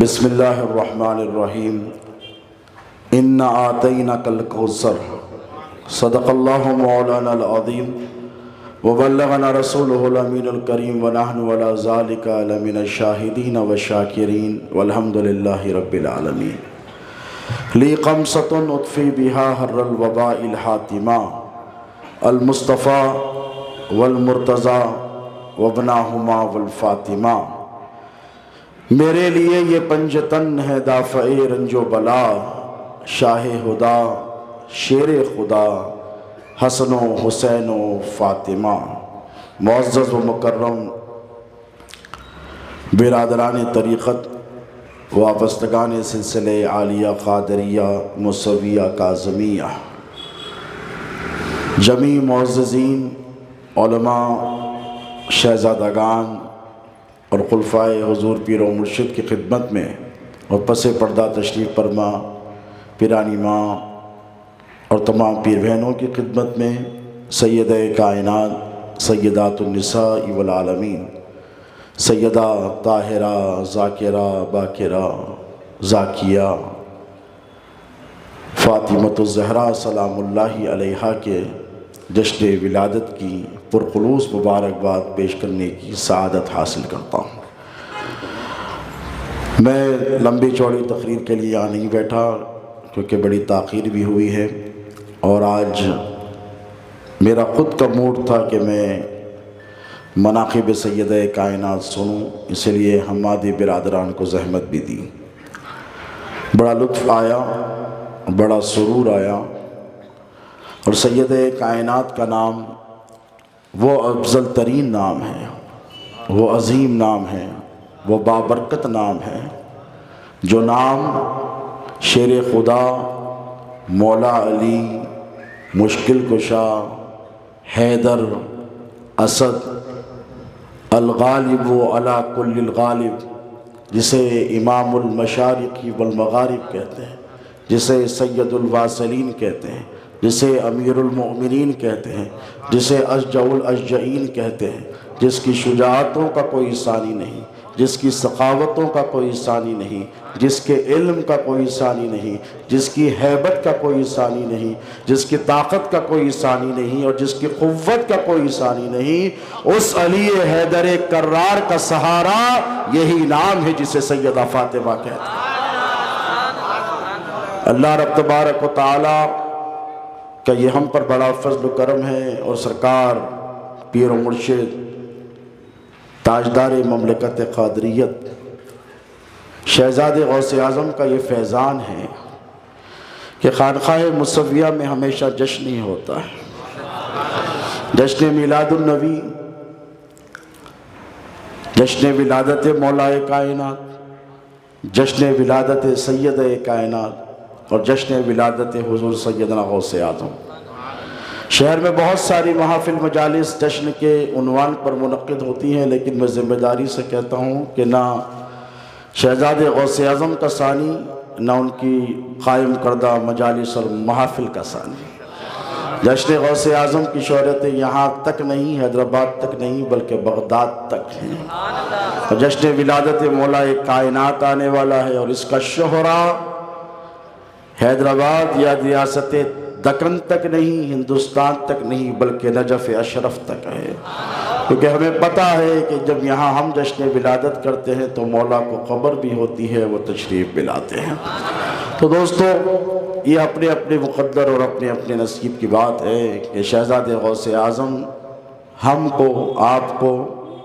بسم اللہ الرحمن الرحیم انا آتیناک الکوثر صدق اللہ مولانا العظیم وبلغنا رسولہ الامین الکریم ونحن علی ذلک لمن الشاہدین والشاکرین والحمد للہ رب العالمین لی خمسۃ اطفی بہا حر الوباء الحاتمہ المصطفیٰ والمرتضیٰ وابناہما والفاطمہ۔ میرے لیے یہ پنجتن ہے دافع رنج و بلا، شاہ خدا شیر خدا حسن و حسین و فاطمہ۔ معزز و مکرم برادران طریقت، وابستگان سلسلہ عالیہ قادریہ موسویہ کاظمیہ، جمیع معززین علماء، شہزادگان اور خلفائے حضور پیر و مرشد کی خدمت میں اور پس پردہ تشریف فرما پیرانی ماں اور تمام پیر بہنوں کی خدمت میں سیدہ کائنات سیدات النساء والعالمین سیدہ طاہرہ ذاکرہ باکرہ زاکیہ فاطمۃ الزہرا سلام اللہ علیہا کے جشن ولادت کی پرخلوص مبارکباد پیش کرنے کی سعادت حاصل کرتا ہوں۔ میں لمبی چوڑی تقریر کے لیے یہاں نہیں بیٹھا کیونکہ بڑی تاخیر بھی ہوئی ہے، اور آج میرا خود کا موڈ تھا کہ میں مناقب سیدہ کائنات سنوں، اس لیے حمادی برادران کو زحمت بھی دی۔ بڑا لطف آیا، بڑا سرور آیا، اور سیدہ کائنات کا نام وہ افضل ترین نام ہے، وہ عظیم نام ہے، وہ بابرکت نام ہے، جو نام شیر خدا مولا علی مشکل کشا حیدر اسد الغالب علی کل الغالب، جسے امام المشارق والمغارب کہتے ہیں، جسے سید الواصلین کہتے ہیں، جسے امیر المؤمنین کہتے ہیں، جسے اشجع الاشجعین کہتے ہیں، جس کی شجاعتوں کا کوئی ثانی نہیں، جس کی سخاوتوں کا کوئی ثانی نہیں، جس کے علم کا کوئی ثانی نہیں، جس کی ہیبت کا کوئی ثانی نہیں، جس کی طاقت کا کوئی ثانی نہیں، اور جس کی قوت کا کوئی ثانی نہیں، اس علی حیدر کرار کا سہارا یہی نام ہے جسے سیدہ فاطمہ کہتے ہیں۔ اللہ رب تبارک و تعالی کہ یہ ہم پر بڑا فضل و کرم ہے، اور سرکار پیر و مرشد تاجدار مملکت قادریت شہزاد غوث اعظم کا یہ فیضان ہے کہ خانقاہ مصویہ میں ہمیشہ جشن ہی ہوتا ہے، جشن میلاد النبی، جشن ولادت مولا کائنات، جشن ولادت سید کائنات، اور جشن ولادت حضور سیدنا غوث اعظم۔ شہر میں بہت ساری محافل مجالس جشن کے عنوان پر منعقد ہوتی ہیں، لیکن میں ذمہ داری سے کہتا ہوں کہ نہ شہزاد غوث اعظم کا ثانی، نہ ان کی قائم کردہ مجالس اور محافل کا ثانی۔ جشن غوث اعظم کی شہرتیں یہاں تک نہیں، حیدرآباد تک نہیں، بلکہ بغداد تک ہیں، اور جشن ولادت مولا کائنات آنے والا ہے، اور اس کا شہرہ حیدرآباد یا ریاست دکن تک نہیں، ہندوستان تک نہیں، بلکہ نجف اشرف تک ہے، کیونکہ ہمیں پتہ ہے کہ جب یہاں ہم جشن ولادت کرتے ہیں تو مولا کو خبر بھی ہوتی ہے، وہ تشریف بھی لاتے ہیں۔ تو دوستو، یہ اپنے اپنے مقدر اور اپنے اپنے نصیب کی بات ہے کہ شہزاد غوث اعظم ہم کو، آپ کو،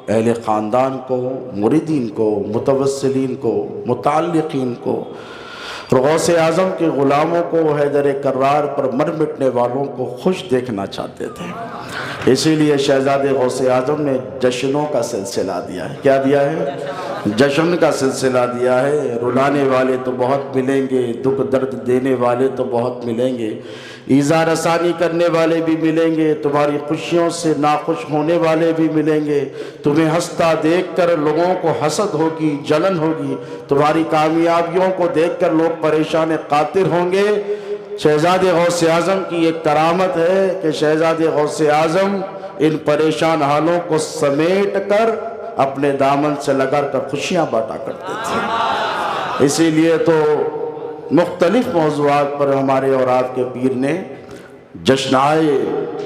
اہل خاندان کو، مریدین کو، متوسلین کو، متعلقین کو، اور غوث اعظم کے غلاموں کو، حیدر کرار پر مر مٹنے والوں کو خوش دیکھنا چاہتے تھے۔ اسی لیے شہزاد غوث اعظم نے جشنوں کا سلسلہ دیا ہے۔ کیا دیا ہے؟ جشن کا سلسلہ دیا ہے۔ رلانے والے تو بہت ملیں گے، دکھ درد دینے والے تو بہت ملیں گے، ایذا رسانی کرنے والے بھی ملیں گے، تمہاری خوشیوں سے ناخوش ہونے والے بھی ملیں گے، تمہیں ہنستا دیکھ کر لوگوں کو حسد ہوگی، جلن ہوگی، تمہاری کامیابیوں کو دیکھ کر لوگ پریشان قاطر ہوں گے۔ شہزاد غوث اعظم کی ایک کرامت ہے کہ شہزاد غوث اعظم ان پریشان حالوں کو سمیٹ کر اپنے دامن سے لگا کر خوشیاں بانٹا کرتے تھے۔ اسی لیے تو مختلف موضوعات پر ہمارے اور آپ کے پیر نے جشنائے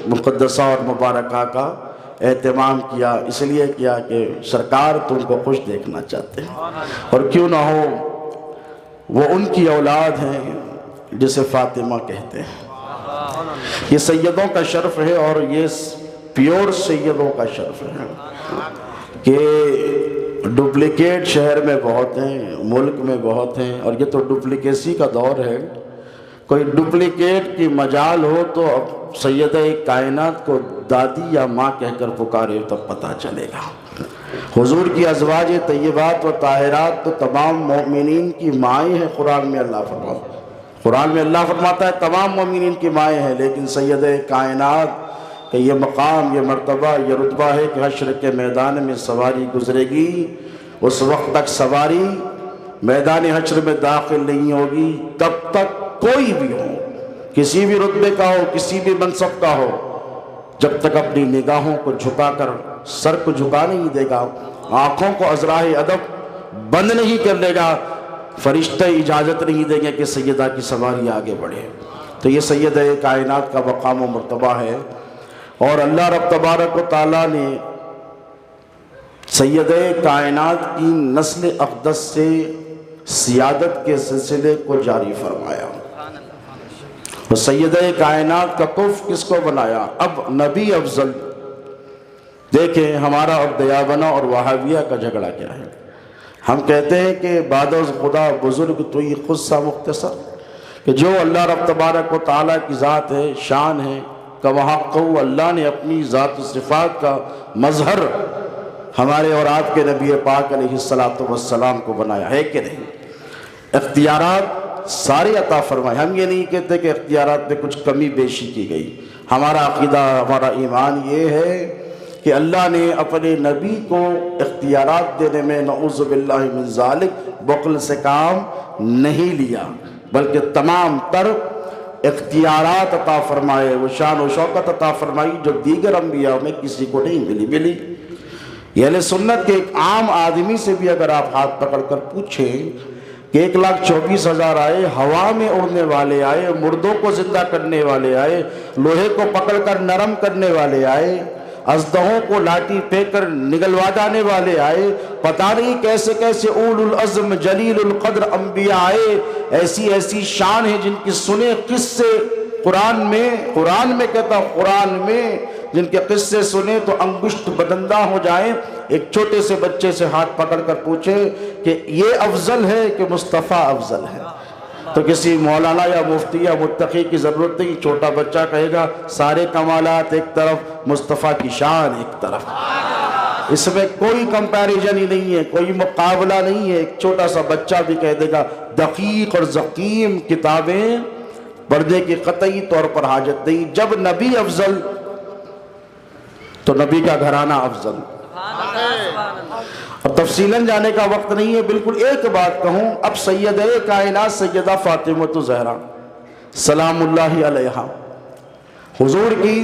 مقدسہ اور مبارکہ کا اہتمام کیا، اس لیے کیا کہ سرکار تم کو خوش دیکھنا چاہتے ہیں، اور کیوں نہ ہو وہ ان کی اولاد ہیں جسے فاطمہ کہتے ہیں۔ یہ سیدوں کا شرف ہے، اور یہ پیور سیدوں کا شرف ہے کہ ڈپلیکیٹ شہر میں بہت ہیں، ملک میں بہت ہیں، اور یہ تو ڈپلیکیسی کا دور ہے۔ کوئی ڈپلیکیٹ کی مجال ہو تو اب سیدہ کائنات کو دادی یا ماں کہہ کر پکارے تو پتہ چلے گا۔ حضور کی ازواج طیبات و طاہرات تو تمام مومنین کی مائیں ہیں، قرآن میں اللہ فرماتا ہے تمام مومنین کی مائیں ہیں، لیکن سیدہ کائنات کہ یہ مقام، یہ مرتبہ، یہ رتبہ ہے کہ حشر کے میدان میں سواری گزرے گی، اس وقت تک سواری میدان حشر میں داخل نہیں ہوگی، تب تک کوئی بھی ہو، کسی بھی رتبے کا ہو، کسی بھی منصب کا ہو، جب تک اپنی نگاہوں کو جھکا کر سر کو جھکا نہیں دے گا، آنکھوں کو ازراہ ادب بند نہیں کر لے گا، فرشتے اجازت نہیں دیں گے کہ سیدہ کی سواری آگے بڑھے۔ تو یہ سیدہ کائنات کا مقام و مرتبہ ہے، اور اللہ رب تبارک و تعالیٰ نے سیدہ کائنات کی نسل اقدس سے سیادت کے سلسلے کو جاری فرمایا۔ اور سیدہ کائنات کا کف کس کو بنایا؟ اب نبی افضل۔ دیکھیں ہمارا اور دیابنا اور وہابیہ کا جھگڑا کیا ہے۔ ہم کہتے ہیں کہ بعد از خدا بزرگ تو یہ خود سا مختصر، کہ جو اللہ رب تبارک و تعالیٰ کی ذات ہے، شان ہے، کہ وہاں اللہ نے اپنی ذات و صفات کا مظہر ہمارے اور آپ کے نبی پاک علیہ السلام کو بنایا ہے کہ نہیں؟ اختیارات سارے عطا فرمائے۔ ہم یہ نہیں کہتے کہ اختیارات میں کچھ کمی بیشی کی گئی۔ ہمارا عقیدہ، ہمارا ایمان یہ ہے کہ اللہ نے اپنے نبی کو اختیارات دینے میں نعوذ باللہ من ذالک بخل سے کام نہیں لیا، بلکہ تمام تر اختیارات عطا فرمائے، وہ شان و شوکت عطا فرمائی جو دیگر انبیاء میں کسی کو نہیں ملی۔ یہ اہل سنت کے ایک عام آدمی سے بھی اگر آپ ہاتھ پکڑ کر پوچھیں کہ 1,24,000 آئے، ہوا میں اڑنے والے آئے، مردوں کو زندہ کرنے والے آئے، لوہے کو پکڑ کر نرم کرنے والے آئے، اژدہوں کو لاٹھی پھینک کر نگلوا جانے والے آئے، پتہ نہیں کیسے کیسے اولو العزم جلیل القدر انبیاء آئے، ایسی ایسی شان ہے جن کی سنے قصے قرآن میں کہتا قرآن میں جن کے قصے سنے تو انگشت بدندہ ہو جائیں۔ ایک چھوٹے سے بچے سے ہاتھ پکڑ کر پوچھے کہ یہ افضل ہے کہ مصطفیٰ افضل ہے، تو کسی مولانا یا مفتی یا متقی کی ضرورت نہیں، چھوٹا بچہ کہے گا سارے کمالات ایک طرف، مصطفیٰ کی شان ایک طرف۔ اس میں کوئی کمپیریزن ہی نہیں ہے، کوئی مقابلہ نہیں ہے۔ ایک چھوٹا سا بچہ بھی کہہ دے گا دقیق اور ضخیم کتابیں پڑھنے کی قطعی طور پر حاجت نہیں۔ جب نبی افضل تو نبی کا گھرانہ افضل۔ اب تفصیلاً جانے کا وقت نہیں ہے، بالکل ایک بات کہوں، اب سیدہ کائنات سیدہ فاطمہ الزہرا سلام اللہ علیہا حضور کی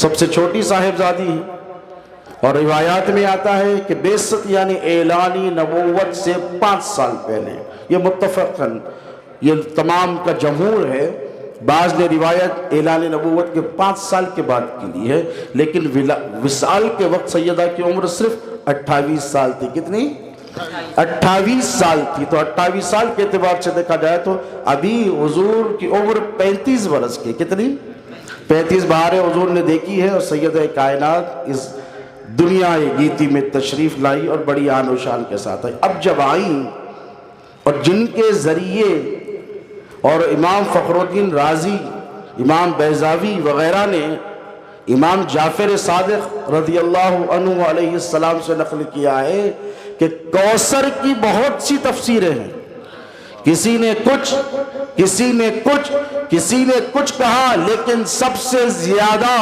سب سے چھوٹی صاحبزادی ہے، اور روایات میں آتا ہے کہ بعثت یعنی اعلانی نبوت سے 5 سال پہلے، یہ متفقاً یہ تمام کا جمہور ہے، بعض نے روایت اعلان نبوت کے 5 سال کے بعد کی لی ہے، لیکن وصال کے وقت سیدہ کی عمر صرف 28 سال تھی۔ کتنی؟ 28 سال تھی۔ تو 28 سال کے اعتبار سے دیکھا جائے تو ابھی حضور کی عمر 35 برس کی، کتنی؟ 35 بہاریں حضور نے دیکھی ہے، اور سیدہ کائنات اس دنیا گیتی میں تشریف لائی اور بڑی آن و شان کے ساتھ آئی۔ اب جب آئیں اور جن کے ذریعے اور امام فخر الدین رازی، امام بیضاوی وغیرہ نے امام جعفر صادق رضی اللہ عنہ علیہ السلام سے نقل کیا ہے کہ کوثر کی بہت سی تفسیریں ہیں، کسی نے کچھ کہا، لیکن سب سے زیادہ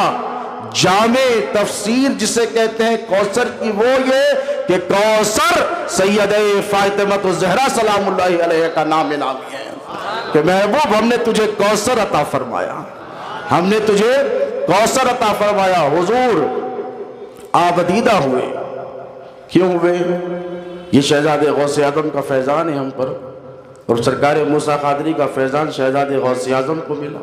جامع تفسیر جسے کہتے ہیں کوثر کی وہ یہ کہ کوثر سیدہ فاطمہ الزہرا سلام اللہ علیہ کا نام نامی ہے، کہ محبوب ہم نے تجھے کوثر عطا فرمایا، ہم نے تجھے کوثر عطا فرمایا۔ حضور آبدیدہ ہوئے، کیوں ہوئے؟ یہ شہزادے غوث اعظم کا فیضان ہے ہم پر، اور سرکار موسیٰ قادری کا فیضان شہزاد غوث اعظم کو ملا،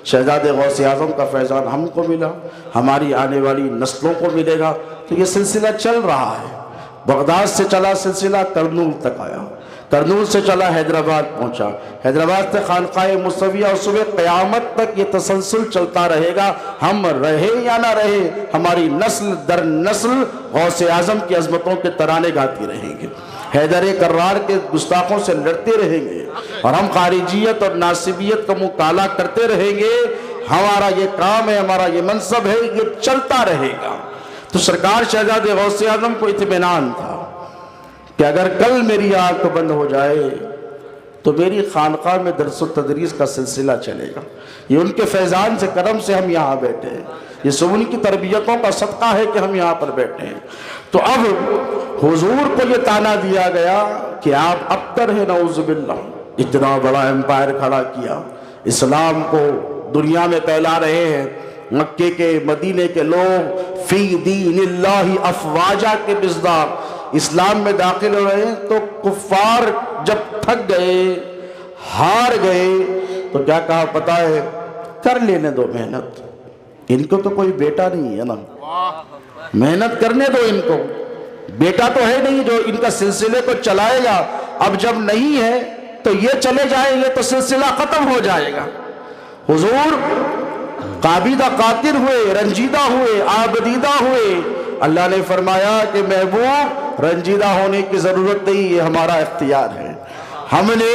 شہزاد غوث اعظم کا فیضان ہم کو ملا، ہماری آنے والی نسلوں کو ملے گا۔ تو یہ سلسلہ چل رہا ہے، بغداد سے چلا سلسلہ کرنول تک آیا، کرنول سے چلا حیدرآباد پہنچا، حیدرآباد سے خانقاہ موسویہ، اور صبح قیامت تک یہ تسلسل چلتا رہے گا۔ ہم رہے یا نہ رہے، ہماری نسل در نسل غوث اعظم کی عظمتوں کے ترانے گاتی رہیں گے، حیدر کرار کے گستاخوں سے لڑتے رہیں گے، اور ہم خارجیت اور ناصبیت کا منہ کالا کرتے رہیں گے۔ ہمارا یہ کام ہے، ہمارا یہ منصب ہے، یہ چلتا رہے گا۔ تو سرکار شہزاد غوث اعظم کو اطمینان تھا کہ اگر کل میری آنکھ بند ہو جائے تو میری خانقاہ میں درس و تدریس کا سلسلہ چلے گا۔ یہ ان کے فیضان سے، کرم سے ہم یہاں بیٹھے ہیں، یہ سب ان کی تربیتوں کا صدقہ ہے کہ ہم یہاں پر بیٹھے ہیں۔ تو اب حضور کو یہ تانا دیا گیا کہ آپ ابتر ہیں، نعوذ باللہ، اتنا بڑا امپائر کھڑا کیا، اسلام کو دنیا میں پھیلا رہے ہیں، مکے کے مدینے کے لوگ فی دین اللہ افواجہ کے مصداق اسلام میں داخل ہو رہے ہیں، تو کفار جب تھک گئے، ہار گئے، تو کیا کہا پتہ ہے؟ کر لینے دو محنت، ان کو تو کوئی بیٹا نہیں ہے نا، محنت کرنے دو ان کو، بیٹا تو ہے نہیں جو ان کا سلسلے کو چلائے گا۔ اب جب نہیں ہے تو یہ چلے جائیں گے تو سلسلہ ختم ہو جائے گا۔ حضور قابیدہ قاطر ہوئے، رنجیدہ ہوئے، آبدیدہ ہوئے۔ اللہ نے فرمایا کہ محبوب رنجیدہ ہونے کی ضرورت نہیں، یہ ہمارا اختیار ہے، ہم نے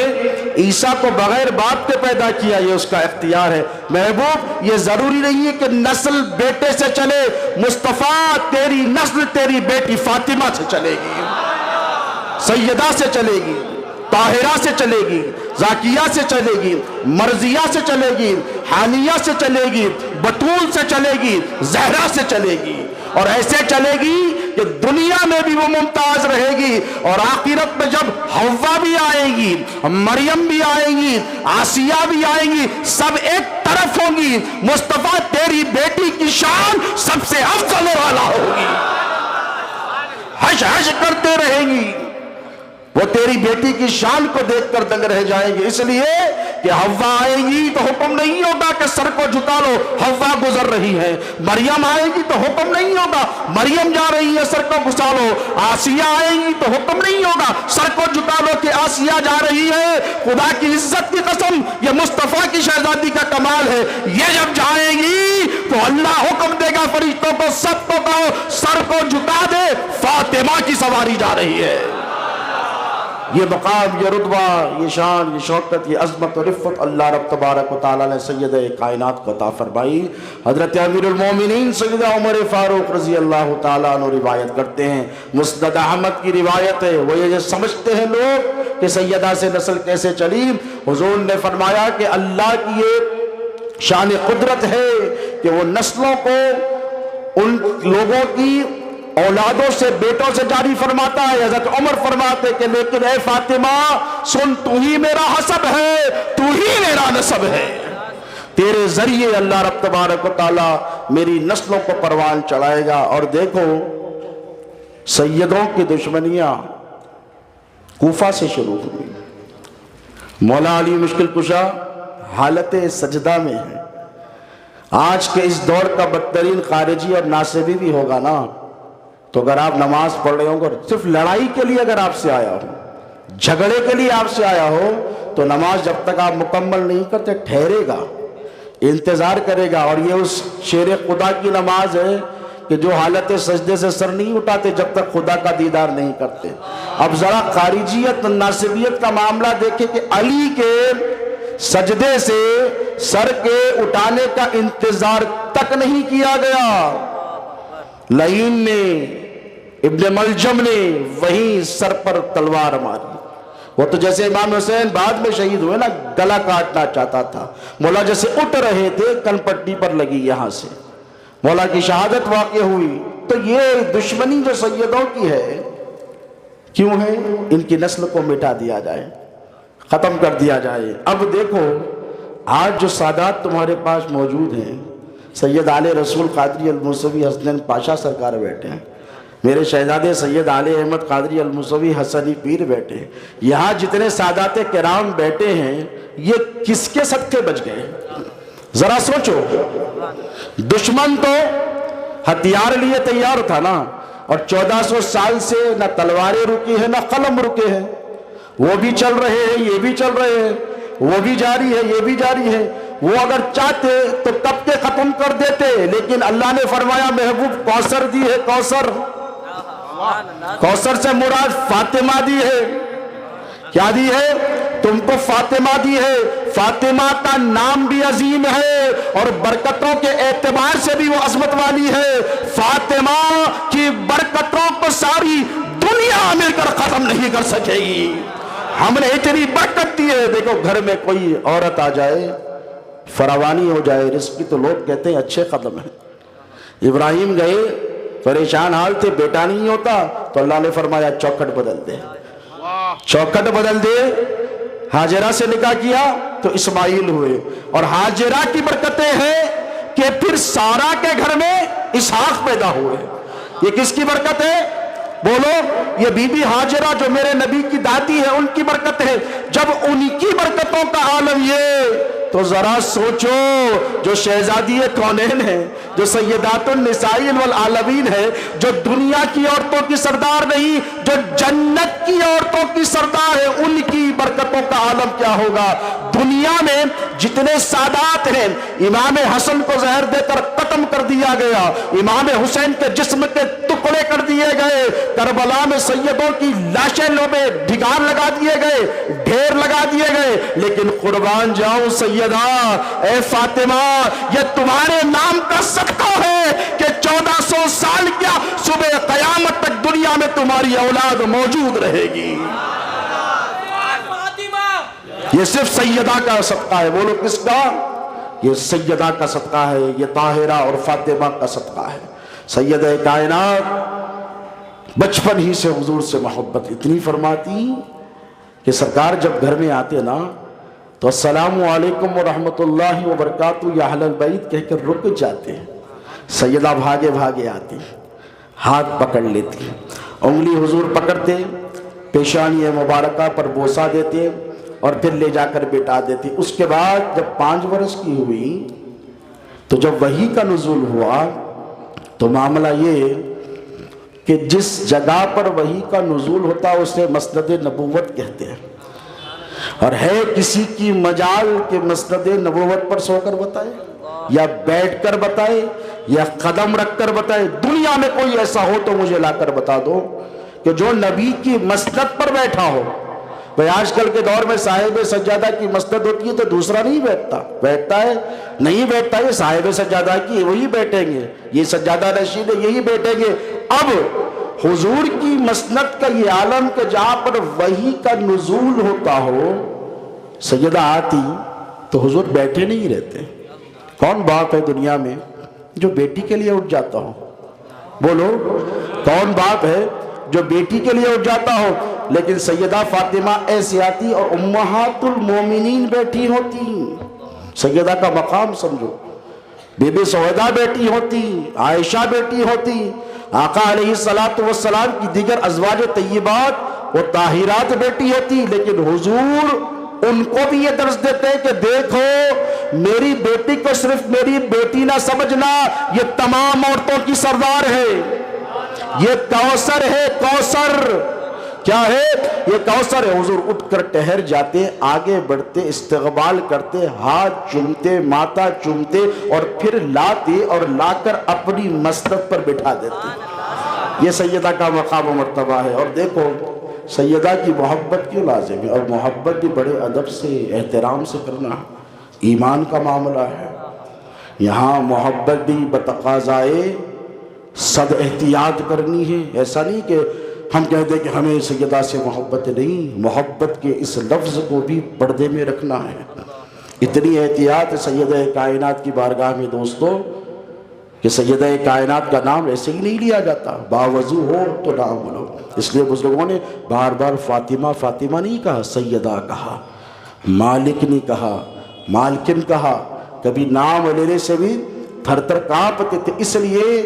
عیسیٰ کو بغیر باپ کے پیدا کیا، یہ اس کا اختیار ہے۔ محبوب یہ ضروری نہیں ہے کہ نسل بیٹے سے چلے، مصطفیٰ تیری نسل تیری بیٹی فاطمہ سے چلے گی، سیدہ سے چلے گی، طاہرہ سے چلے گی، زاکیہ سے چلے گی، مرضیہ سے چلے گی، حانیہ سے چلے گی، بطول سے چلے گی، زہرا سے چلے گی، اور ایسے چلے گی کہ دنیا میں بھی وہ ممتاز رہے گی، اور آخرت میں جب حوا بھی آئے گی، مریم بھی آئیں گی، آسیہ بھی آئیں گی، سب ایک طرف ہوں گی، مصطفیٰ تیری بیٹی کی شان سب سے افضل والا ہوگی، حش حش کرتے رہیں گی، وہ تیری بیٹی کی شان کو دیکھ کر دنگ رہ جائیں گے۔ اس لیے کہ حوا آئے گی تو حکم نہیں ہوگا کہ سر کو جھکا لو، حوا گزر رہی ہے، مریم آئے گی تو حکم نہیں ہوگا مریم جا رہی ہے سر کو گھسا لو، آسیہ آئے گی تو حکم نہیں ہوگا سر کو جھکا لو کہ آسیہ جا رہی ہے۔ خدا کی عزت کی قسم، یہ مصطفیٰ کی شہزادی کا کمال ہے، یہ جب جائے گی تو اللہ حکم دے گا فرشتوں کو، سب کو کہو سر کو جھکا دے، فاطمہ کی سواری جا رہی ہے۔ یہ مقام، یہ رتبہ، یہ شان، یہ شوکت، یہ عظمت و رفت اللہ رب تبارک و تعالیٰ نے سید کائنات کو عطا فرمائی۔ حضرت امیر المومنین سیدنا عمر فاروق رضی اللہ تعالیٰ عنہ روایت کرتے ہیں، مسند احمد کی روایت ہے، وہ یہ سمجھتے ہیں لوگ کہ سیدہ سے نسل کیسے چلی، حضور نے فرمایا کہ اللہ کی یہ شان قدرت ہے کہ وہ نسلوں کو ان لوگوں کی اولادوں سے، بیٹوں سے جاری فرماتا ہے۔ حضرت عمر فرماتے کہ لیکن اے فاطمہ سن، تو ہی میرا حسب ہے، تو ہی میرا نسب ہے، تیرے ذریعے اللہ رب تبارک و تعالیٰ میری نسلوں کو پروان چڑھائے گا۔ اور دیکھو سیدوں کی دشمنیاں کوفہ سے شروع ہوئی۔ مولا علی مشکل کشا حالت سجدہ میں ہے۔ آج کے اس دور کا بدترین خارجی اور ناصبی بھی ہوگا نا، تو اگر آپ نماز پڑھ رہے ہوں گے، صرف لڑائی کے لیے اگر آپ سے آیا ہو، جھگڑے کے لیے آپ سے آیا ہو، تو نماز جب تک آپ مکمل نہیں کرتے ٹھہرے گا، انتظار کرے گا۔ اور یہ اس شیر خدا کی نماز ہے کہ جو حالت سجدے سے سر نہیں اٹھاتے جب تک خدا کا دیدار نہیں کرتے۔ اب ذرا خارجیت ناصبیت کا معاملہ دیکھیں کہ علی کے سجدے سے سر کے اٹھانے کا انتظار تک نہیں کیا گیا، لعین نے، ابن ملجم نے وہیں سر پر تلوار ماری۔ وہ تو جیسے امام حسین بعد میں شہید ہوئے نا، گلا کاٹنا چاہتا تھا، مولا جیسے اٹھ رہے تھے کن پٹی پر لگی، یہاں سے مولا کی شہادت واقع ہوئی۔ تو یہ دشمنی جو سیدوں کی ہے کیوں ہے؟ ان کی نسل کو مٹا دیا جائے، ختم کر دیا جائے۔ اب دیکھو آج جو سادات تمہارے پاس موجود ہیں، سید آل رسول قادری الموسوی حسنین پاشا سرکار بیٹھے ہیں، میرے شہزادے سید علی احمد قادری الموسوی حسنی پیر بیٹھے ہیں، یہاں جتنے سادات کرام بیٹھے ہیں یہ کس کے صدقے بچ گئے؟ ذرا سوچو، دشمن تو ہتھیار لیے تیار تھا نا، اور 1400 سال سے نہ تلواریں رکی ہیں نہ قلم رکے ہیں، وہ بھی چل رہے ہیں، یہ بھی چل رہے ہیں، وہ بھی جاری ہے، یہ بھی جاری ہے۔ وہ اگر چاہتے تو کب کے ختم کر دیتے، لیکن اللہ نے فرمایا محبوب کوثر دی ہے، کوثر، کوثر سے مراد فاطمہ دی ہے۔ کیا دی ہے؟ تم کو فاطمہ دی ہے۔ فاطمہ کا نام بھی عظیم ہے اور برکتوں کے اعتبار سے بھی وہ عظمت والی ہے۔ فاطمہ کی برکتوں کو ساری دنیا مل کر ختم نہیں کر سکے گی۔ ہم نے اتنی برکت دی ہے، دیکھو گھر میں کوئی عورت آ جائے، فراوانی ہو جائے رزق کی، تو لوگ کہتے ہیں اچھے قدم ہیں۔ ابراہیم گئے، پریشان حال تھے، بیٹا نہیں ہوتا، تو اللہ نے فرمایا چوکھٹ بدل دے، چوکھٹ بدل دے۔ ہاجرہ سے نکاح کیا تو اسماعیل ہوئے، اور ہاجرہ کی برکتیں ہیں کہ پھر سارا کے گھر میں اسحاق پیدا ہوئے۔ یہ کس کی برکت ہے؟ بولو، یہ بی بی ہاجرہ جو میرے نبی کی دادی ہے، ان کی برکت ہے۔ جب ان کی برکتوں کا عالم یہ، تو ذرا سوچو جو شہزادی کونین ہے، جو سیدات النساء والعالمین ہے، جو دنیا کی عورتوں کی سردار نہیں، جو جنت کی عورتوں کی سردار ہے، ان کی برکتوں کا عالم کیا ہوگا؟ دنیا میں جتنے سادات ہیں، امام حسن کو زہر دے کر ختم کر دیا گیا، امام حسین کے جسم کے ٹکڑے کر دیے گئے، کربلا میں سیدوں کی لاشیں لوبے ڈھگار لگا دیے گئے، ڈھیر لگا دیے گئے، لیکن قربان جاؤں سیدہ اے فاطمہ، یہ تمہارے نام کا صدقہ ہے کہ 1400 سال کیا صبح قیامت تک دنیا میں تمہاری اولاد موجود رہے گی۔ یہ صرف سیدہ کا صدقہ ہے۔ بولو کس کا؟ یہ سیدہ کا صدقہ ہے، یہ طاہرہ اور فاطمہ کا صدقہ ہے۔ سیدہ کائنات بچپن ہی سے حضور سے محبت اتنی فرماتی کہ سرکار جب گھر میں آتے نا تو السلام علیکم ورحمت اللہ وبرکاتہ یا اہل البیت کہہ کر رک جاتے ہیں۔ سیدہ بھاگے بھاگے آتی، ہاتھ پکڑ لیتی، انگلی حضور پکڑتے، پیشانی مبارکہ پر بوسہ دیتے اور پھر لے جا کر بٹھا دیتی۔ اس کے بعد جب 5 برس کی ہوئی تو جب وحی کا نزول ہوا تو معاملہ یہ کہ جس جگہ پر وحی کا نزول ہوتا اسے مسند نبوت کہتے ہیں، اور ہے کسی کی مجال کہ مسند نبوت پر سو کر بتائے یا بیٹھ کر بتائے یا قدم رکھ کر بتائے؟ دنیا میں کوئی ایسا ہو تو مجھے لا کر بتا دو کہ جو نبی کی مسند پر بیٹھا ہو۔ بھئی آج کل کے دور میں صاحب سجادہ کی مسند ہوتی ہے تو دوسرا نہیں بیٹھتا، بیٹھتا ہے نہیں بیٹھتا، یہ صاحب سجادہ کی وہی بیٹھیں گے، یہ سجادہ نشین ہے یہی بیٹھیں گے۔ اب حضور کی مسند کا یہ عالم کہ جہاں پر وحی کا نزول ہوتا ہو، سیدہ آتی تو حضور بیٹھے نہیں رہتے۔ کون باپ ہے دنیا میں جو بیٹی کے لیے اٹھ جاتا ہو؟ بولو کون باپ ہے جو بیٹی کے لیے اٹھ جاتا ہو؟ لیکن سیدہ فاطمہ ایسے آتی اور امہات المومنین بیٹھی ہوتی۔ سیدہ کا مقام سمجھو، بی بی سعیدہ بیٹی ہوتی، عائشہ بیٹی ہوتی، آقا علیہ السلام کی دیگر ازواج طیبات و طاہرات بیٹی ہوتی، لیکن حضور ان کو بھی یہ درس دیتے ہیں کہ دیکھو میری بیٹی کو صرف میری بیٹی نہ سمجھنا، یہ تمام عورتوں کی سردار ہے، یہ کوثر ہے، کوثر کیا ہے؟ یہ کوثر ہے۔ حضور اٹھ کر ٹہر جاتے، آگے بڑھتے، استقبال کرتے، ہاتھ چومتے، ماتھا چومتے اور پھر لاتے اور لا کر اپنی مسند پر بٹھا دیتے۔ یہ سیدہ کا مقام و مرتبہ ہے۔ اور دیکھو سیدہ کی محبت کیوں لازم ہے، اور محبت بھی بڑے ادب سے احترام سے کرنا ایمان کا معاملہ ہے۔ یہاں محبت بھی بتقاضائے صد احتیاط کرنی ہے۔ ایسا نہیں کہ ہم کہہ دیں کہ ہمیں سیدہ سے محبت نہیں، محبت کے اس لفظ کو بھی پردے میں رکھنا ہے۔ اتنی احتیاط سیدہ کائنات کی بارگاہ میں دوستو کہ سیدہ کائنات کا نام ایسے ہی نہیں لیا جاتا، باوضو ہو تو نام لو۔ اس لیے بزرگوں نے بار بار فاطمہ فاطمہ نہیں کہا، سیدہ کہا، مالک نہیں کہا، مالکن کہا۔ کبھی نام لینے سے بھی تھر تھر کانپتے تھے، اس لیے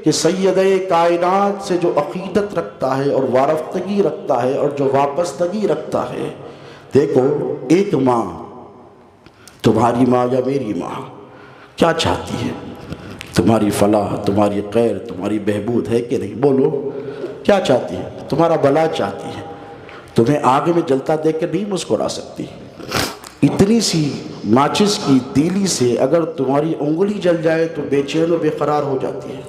کہ کہ سید کائنات سے جو عقیدت رکھتا ہے اور وارفتگی رکھتا ہے اور جو وابستگی رکھتا ہے، دیکھو ایک ماں، تمہاری ماں یا میری ماں کیا چاہتی ہے؟ تمہاری فلاح، تمہاری خیر، تمہاری بہبود ہے کہ نہیں؟ بولو کیا چاہتی ہے؟ تمہارا بھلا چاہتی ہے۔ تمہیں آگ میں جلتا دیکھ کر نہیں مسکرا سکتی۔ اتنی سی ماچس کی تیلی سے اگر تمہاری انگلی جل جائے تو بے چین و بے قرار ہو جاتی ہے،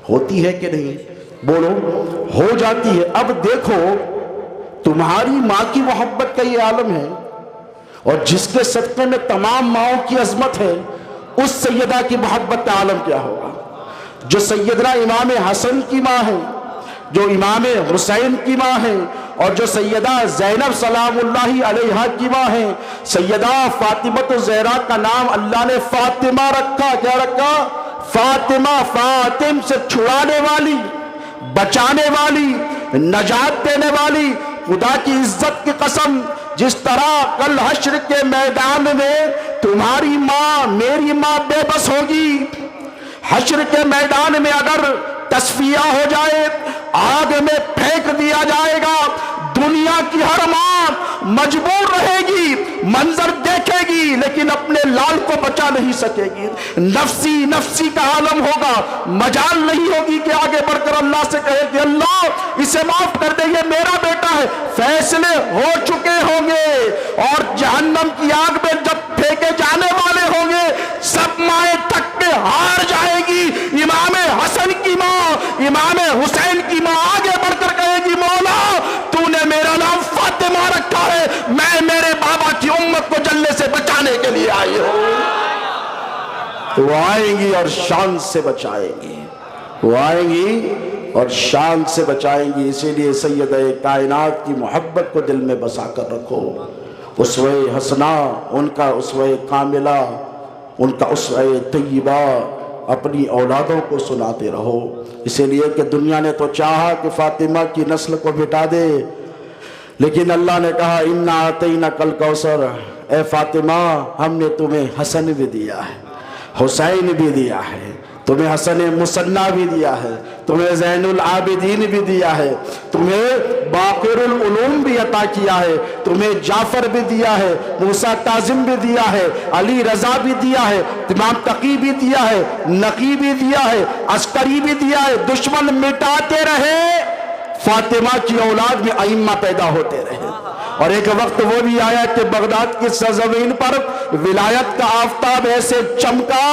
ہوتی ہے کہ نہیں؟ بولو ہو جاتی ہے۔ اب دیکھو تمہاری ماں کی محبت کا یہ عالم ہے، اور جس کے صدقے میں تمام ماؤں کی عظمت ہے، اس سیدہ کی محبت کا عالم کیا ہوگا؟ جو سیدنا امام حسن کی ماں ہے، جو امام حسین کی ماں ہے، اور جو سیدہ زینب سلام اللہ علیہا کی ماں ہے۔ سیدہ فاطمہ الزہرا کا نام اللہ نے فاطمہ رکھا، کیا رکھا؟ فاطمہ، فاطم سے چھڑانے والی، بچانے والی، نجات دینے والی۔ خدا کی عزت کی قسم، جس طرح کل حشر کے میدان میں تمہاری ماں میری ماں بے بس ہوگی، حشر کے میدان میں اگر تصفیہ ہو جائے، آگ میں پھینک دیا جائے گا، دنیا کی ہر ماں مجبور رہے گی، منظر دیکھے گی، لیکن اپنے لال کو بچا نہیں سکے گی۔ نفسی نفسی کا عالم ہوگا، مجال نہیں ہوگی کہ آگے بڑھ کر اللہ سے کہے کہ اللہ اسے معاف کر دے، یہ میرا بیٹا ہے۔ فیصلے ہو چکے ہوں گے، اور جہنم کی آگ میں جب پھینکے جانے والے ہوں گے، سب مائیں تھک کے ہار جائے گی۔ امام حسن کی ماں، امام حسین کی ماں آگے بڑھ کر کہے گی مولا تو نے میرا نام فاطمہ رکھا ہے، میں میرے بابا کی امت کو جلنے سے بچانے کے لیے آئی ہوں۔ تو وہ آئیں گی اور شان سے بچائیں گی، وہ آئیں گی اور شان سے بچائیں گی۔ اسی لیے سیدہ کائنات کی محبت کو دل میں بسا کر رکھو۔ اسوہ حسنہ، ان کا اسوہ کاملہ، ان کا اسوہ طیبہ اپنی اولادوں کو سناتے رہو۔ اسی لیے کہ دنیا نے تو چاہا کہ فاطمہ کی نسل کو مٹا دے، لیکن اللہ نے کہا اِنَّا أَعْطَيْنَاكَ الْكَوْثَرَ، اے فاطمہ ہم نے تمہیں حسن بھی دیا ہے، حسین بھی دیا ہے، تمہیں حسن مصنع بھی دیا ہے، تمہیں زین العابدین بھی دیا ہے، تمہیں باقر العلوم بھی عطا کیا ہے، تمہیں جعفر بھی دیا ہے، موسیٰ کاظم بھی دیا ہے، علی رضا بھی دیا ہے، امام تقی بھی دیا ہے، نقی بھی دیا ہے، عسکری بھی دیا ہے۔ دشمن مٹاتے رہے، فاطمہ کی اولاد میں ائمہ پیدا ہوتے رہے، اور ایک وقت وہ بھی آیا کہ بغداد کی سرزمین پر ولایت کا آفتاب ایسے چمکا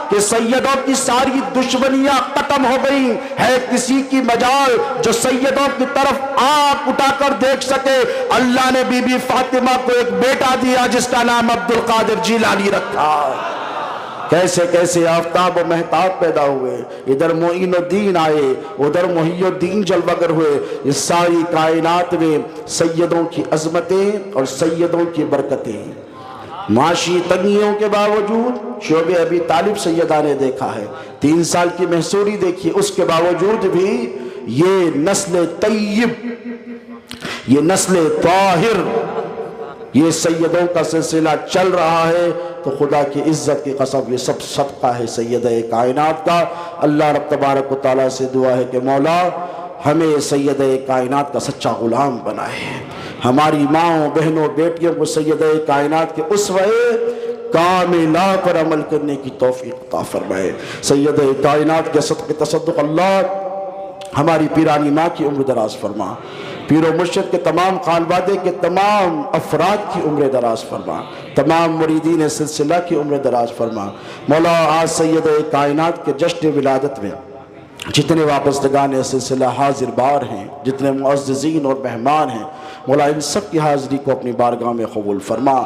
کہ سیدوں کی ساری دشمنیاں ختم ہو گئی۔ ہے کسی کی مجال جو سیدوں کی طرف آنکھ اٹھا کر دیکھ سکے؟ اللہ نے بی بی فاطمہ کو ایک بیٹا دیا جس کا نام عبد القادر جیلانی رکھا۔ کیسے کیسے آفتاب و مہتاب پیدا ہوئے، ادھر معین الدین آئے، ادھر محی الدین جلوگر ہوئے۔ اس ساری کائنات میں سیدوں کی عظمتیں اور سیدوں کی برکتیں، معاشی تنگیوں کے باوجود شعب ابی طالب سیدہ نے دیکھا ہے، 3 سال کی محصوری دیکھی، اس کے باوجود بھی یہ نسل طیب، یہ نسل طاہر، یہ سیدوں کا سلسلہ چل رہا ہے۔ تو خدا کی عزت کی قسم یہ سب صدقہ ہے سیدہ کائنات کا۔ اللہ رب تبارک و تعالیٰ سے دعا ہے کہ مولا ہمیں سیدہ کائنات کا سچا غلام بنائے، ہماری ماں بہنوں بیٹیوں کو سیدہ کائنات کے اسوہ کاملہ پر عمل کرنے کی توفیق عطا فرمائے۔ سیدہ کائنات کے صدقے تصدق اللہ ہماری پیرانی ماں کی عمر دراز فرما، پیر و مرشد کے تمام خانوادے کے تمام افراد کی عمر دراز فرما، تمام مریدین سلسلہ کی عمر دراز فرما۔ مولا آج سیدہ کائنات کے جشن ولادت میں جتنے وابستگان سلسلہ حاضر بار ہیں، جتنے معززین اور مہمان ہیں، مولا ان سب کی حاضری کو اپنی بارگاہ میں قبول فرما،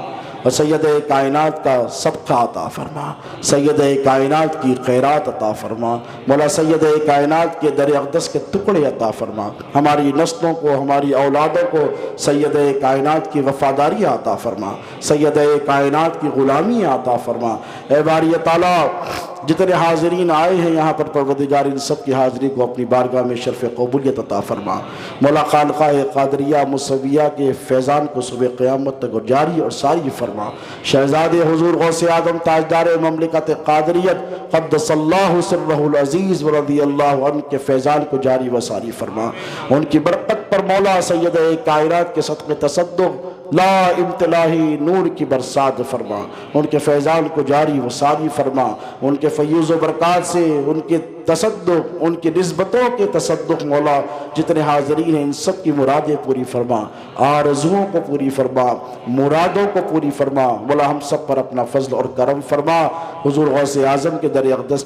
اور سیدہ کائنات کا صدقہ عطا فرما، سیدہ کائنات کی خیرات عطا فرما۔ مولا سیدہ کائنات کے در اقدس کے ٹکڑے عطا فرما، ہماری نسلوں کو، ہماری اولادوں کو سیدہ کائنات کی وفاداری عطا فرما، سیدہ کائنات کی غلامی عطا فرما۔ اے باری تعالیٰ جتنے حاضرین آئے ہیں یہاں پر پروردگار ان سب کی حاضری کو اپنی بارگاہ میں شرف قبولیت عطا فرما۔ مولا خانقاہ قادریہ موسویہ کے فیضان کو صبح قیامت تک جاری اور ساری فرما۔ شہزاد حضور غوث اعظم تاجدار مملکت قادریت قدس اللہ سرہ العزیز ورضی اللہ عنہ کے فیضان کو جاری و ساری فرما۔ ان کی برکت پر مولا سید کائنات کے صدقے تصدق لا امتلاحی نور کی برسات فرما۔ ان کے فیضان کو جاری و ساری فرما۔ ان کے فیوز و برکات سے ان کے تصدق، ان کی نسبتوں کے تصدق مولا جتنے حاضرین ہیں ان سب کی مرادیں پوری فرما، آرزوؤں کو پوری فرما، مرادوں کو پوری فرما۔ مولا ہم سب پر اپنا فضل اور کرم فرما۔ حضور غوث اعظم کے در اقدس